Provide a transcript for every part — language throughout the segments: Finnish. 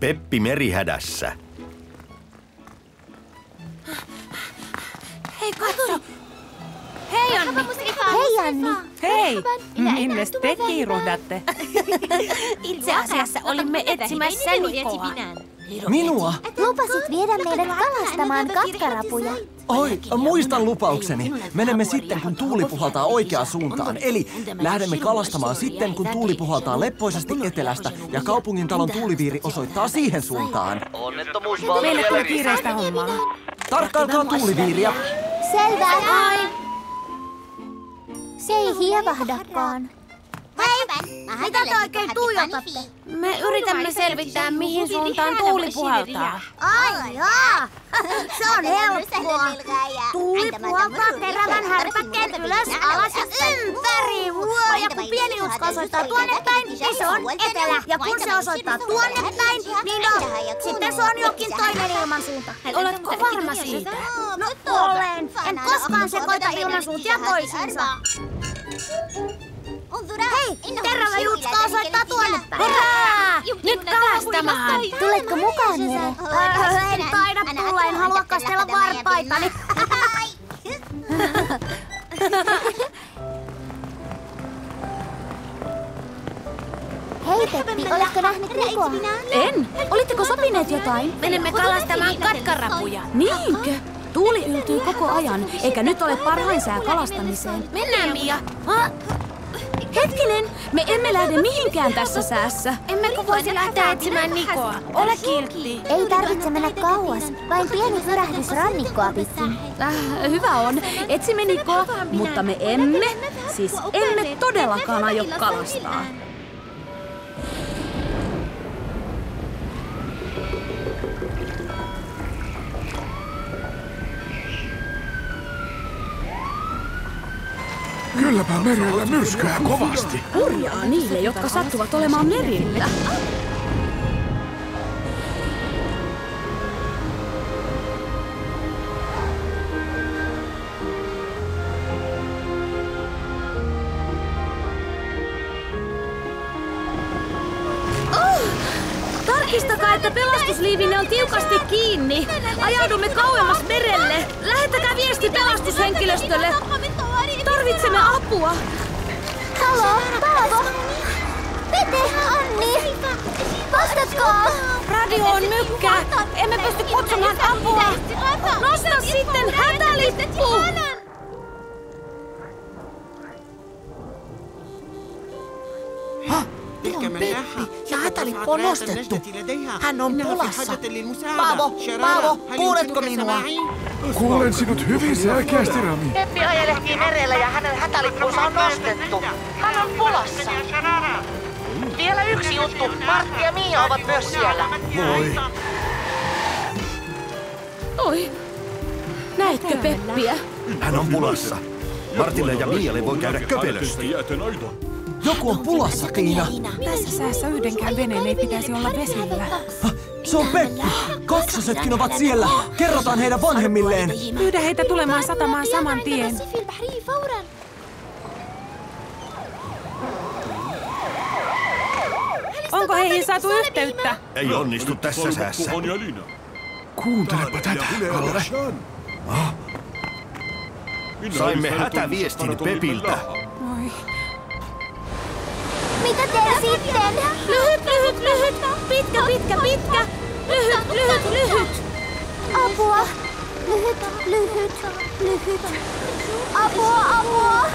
Peppi merihädässä. Hei, katso! Hei, Anni! Hei, Anni! Hei! Minnes te kiiruhdatte? Itse asiassa olimme etsimässä Nikoa. Minua? Lupasit viedä meidät kalastamaan katkarapuja. Oi, muistan lupaukseni. Menemme sitten, kun tuuli puhaltaa oikeaan suuntaan. Eli lähdemme kalastamaan sitten, kun tuuli puhaltaa leppoisesti etelästä ja kaupungintalon tuuliviiri osoittaa siihen suuntaan. Meille tuli kiireistä hommaa. Tarkkailkaa tuuliviiriä. Selvä. Se ei hievahdakaan. Hei, mitä te oikein tuijotatte? Me yritämme selvittää, mihin suuntaan tuuli puhaltaa. Ai jaa! Se on helppoa. Tuuli puhaltaa terävän härpäkkeen ylös, alas ja ympäri. Ja kun pieni usko osoittaa tuonne päin, niin se on etelä. Ja kun se osoittaa tuonne päin, niin sitten se on jokin toinen ilmansuunta. Oletko varma siitä? No olen. En koskaan sekoita ilmansuuntia toisiinsa. Hei, terävä jutska osoittaa tuonne päin. Hurraa! Nyt kalastamaan! Tuletko mukaan, Mere? En taida tulla, en halua kastella varpaitani. Hei Peppi, oletko nähnyt Nikoa? En! Olitteko sopineet jotain? Menemme kalastamaan katkarapuja. Niinkö? Tuuli yltyy koko ajan, eikä nyt ole parhain sää kalastamiseen. Mennään, Mia. Hetkinen, me emme lähde mihinkään tässä säässä. Emmekö voisi lähteä etsimään Nikoa? Ole kiltti. Ei tarvitse mennä kauas, vain pieni pyrähdys rannikkoa pitkin. Hyvä on, etsimme Nikoa, mutta me emme todellakaan aio kalastaa. Kylläpä merellä myrskyää kovasti. Hurjaa niille, jotka sattuvat olemaan merillä. Tarkistakaa, että pelastusliivinne on tiukasti kiinni. Ajaudumme kauemmas merelle. Lähettäkää viesti pelastushenkilöstölle. Tarvitsemme apua. Halo, Paavo! Pete, Anni! Vastatkaa! Radio on mykkä. Emme pysty kutsumaan apua. Nosta sitten hätälippu! Ja hätälippu on nostettu. Hän on pulassa. Paavo, kuuletko minua? Kuulen sinut hyvin selkeästi, Rami. Peppi ajelehtii merellä ja hänen hätälippunsa on nostettu. Hän on pulassa. Vielä yksi juttu. Martti ja Mia ovat myös siellä. Voi. Oi, näetkö Peppiä? Hän on pulassa. Martille ja Mialle voi käydä köpelösti. Joku on pulassa, Tiina. Tässä säässä yhdenkään veneen ei pitäisi olla vesillä. Se on Peppi. Kaksosetkin ovat siellä. Kerrotaan heidän vanhemmilleen. Pyydä heitä tulemaan satamaan saman tien. Onko heihin saatu yhteyttä? Ei onnistu tässä säässä. Kuuntelepa tätä, Kalle. Saimme hätäviestin Pepiltä. Oi. Mitä teet sitten? Lyhyt. Pitkä. Lyhyt. Apua! Lyhyt. Apua!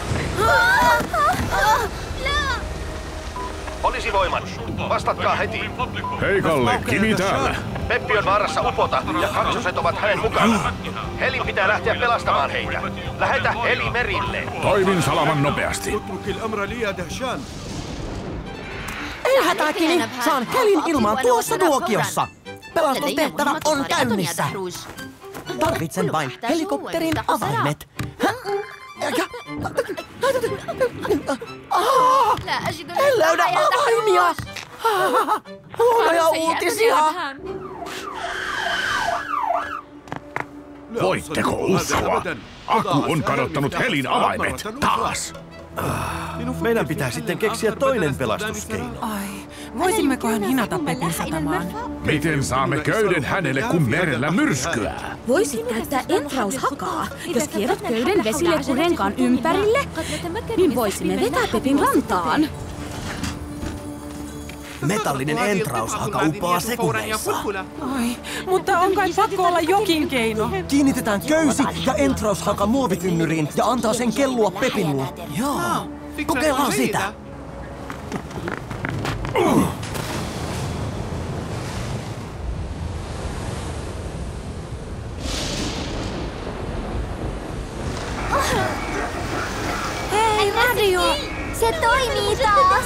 Poliisivoimat, vastatkaa heti. Hei Kalle, Kimi täällä. Peppi on vaarassa upota ja kaksoset ovat hänen mukana. Helin pitää lähteä pelastamaan heitä. Lähetä heli merille. Toimin salaman nopeasti. Ei hätää, Kimi. Saan Helin ilmaan tuossa tuokiossa. Pelastustehtävä on käynnissä. Tarvitsen vain helikopterin avaimet. En löydä avaimia. Huonoja uutisia. Voitteko uskoa? Aku on kadottanut Helin avaimet taas. Meidän pitää sitten keksiä toinen pelastuskeino. Ai, voisimmekohan hinata Pepin satamaan? Miten saamme köyden hänelle, kun merellä myrskyää? Voisit käyttää entraushakaa. Jos kierrät köyden vesiletkun renkaan ympärille, niin voisimme vetää Pepin rantaan. Metallinen entraushaka uppoaa sekunneissa. Ai, mutta on kai pakko olla jokin keino. Kiinnitetään köysi ja entraushaka muovitynnyriin ja antaa sen kellua Pepin luo. Joo, kokeillaan sitä. Hei, radio! Se toimii taas!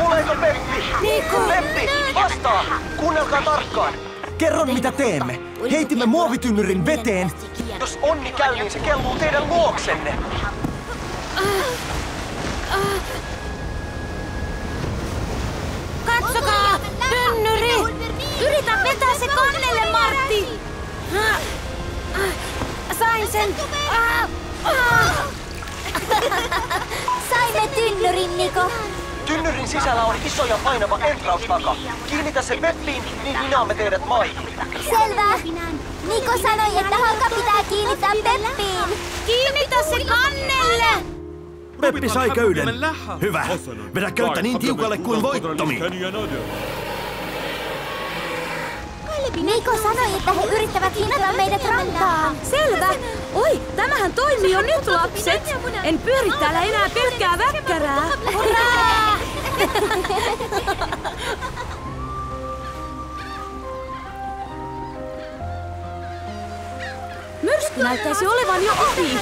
Kuuleeko Peppi? Niko! Peppi, vastaa! Kuunnelkaa tarkkaan! Kerron mitä teemme. Heitimme muovitynnyrin veteen. Jos onni käy, niin se kelluu teidän luoksenne. Katsokaa! Tynnyri! Yritä vetää se kannelle, Martti! Sain sen! Saimme tynnyrin, Niko! Tynnyrin sisällä on iso ja painava entraushaka. Kiinnitä se Peppiin, niin hinaamme teidät maihin. Selvä! Niko sanoi, että haka pitää kiinnittää Peppiin! Kiinnitä se kannelle! Peppi sai köyden. Hyvä. Vedä köyttä niin tiukalle kuin voittomi. Niko sanoi, että he yrittävät hinata meidät rantaan. Selvä! Oi, tämähän toimii jo nyt, lapset! En pyöri täällä enää pelkkää väkkärää! Hurraa! Myrsky näyttäisi olevan jo ohi!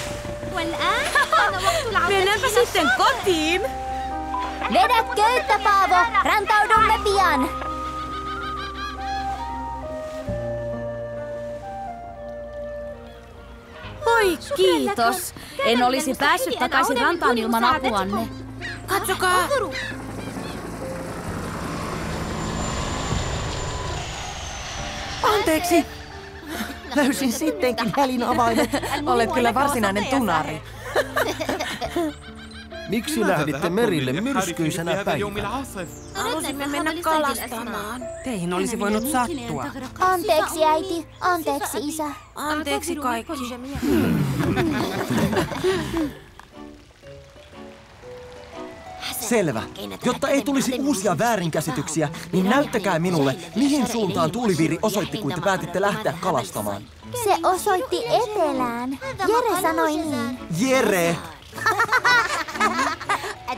Mennäänpä sitten kotiin! Vedä köyttä, Paavo! Rantaudumme pian! Oi, kiitos! En olisi päässyt takaisin rantaan ilman apuanne. Katsokaa! Anteeksi! Löysin sittenkin Helin avaimet. Olet kyllä varsinainen tunari. Miksi lähditte merille myrskyisenä päivänä? Halusimme mennä kalastamaan. Teihin olisi voinut sattua. Anteeksi, äiti. Anteeksi, isä. Anteeksi kaikki. Selvä. Jotta ei tulisi uusia väärinkäsityksiä, niin näyttäkää minulle, mihin suuntaan tuuliviiri osoitti, kun te päätitte lähteä kalastamaan. Se osoitti etelään. Jere sanoi niin. Jere!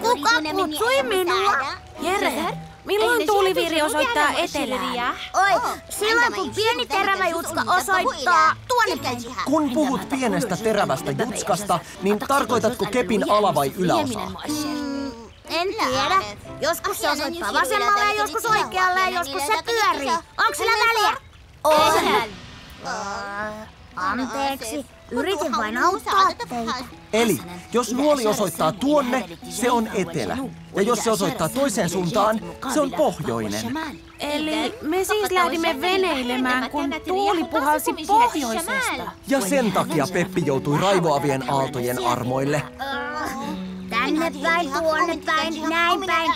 Kuka kutsui minua? Jere, milloin tuuliviiri osoittaa etelään? Oi, silloin kun pieni terävä jutska osoittaa tuonne päin. Kun puhut pienestä terävästä jutskasta, niin tarkoitatko kepin ala- vai yläosaa? En tiedä. Joskus se osoittaa vasemmalle ja joskus oikealle ja joskus se pyörii. Onko sillä väliä? On. Anteeksi. Yritin vain auttaa teitä. Eli, jos nuoli osoittaa tuonne, se on etelä. Ja jos se osoittaa toiseen suuntaan, se on pohjoinen. Eli me siis lähdimme veneilemään, kun tuuli puhalsi pohjoisesta. Ja sen takia Peppi joutui raivoavien aaltojen armoille. Tänne päin, tuonne päin, näin päin.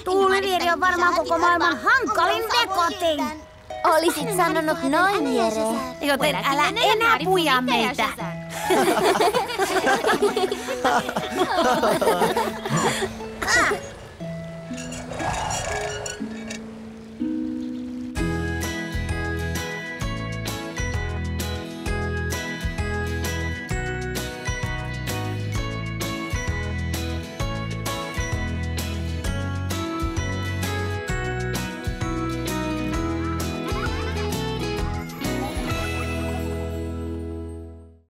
Tuuliviiri on varmaan koko maailman hankalin vekotin. Olisit sanonut noin, Jere. Joten älä enää puja meitä.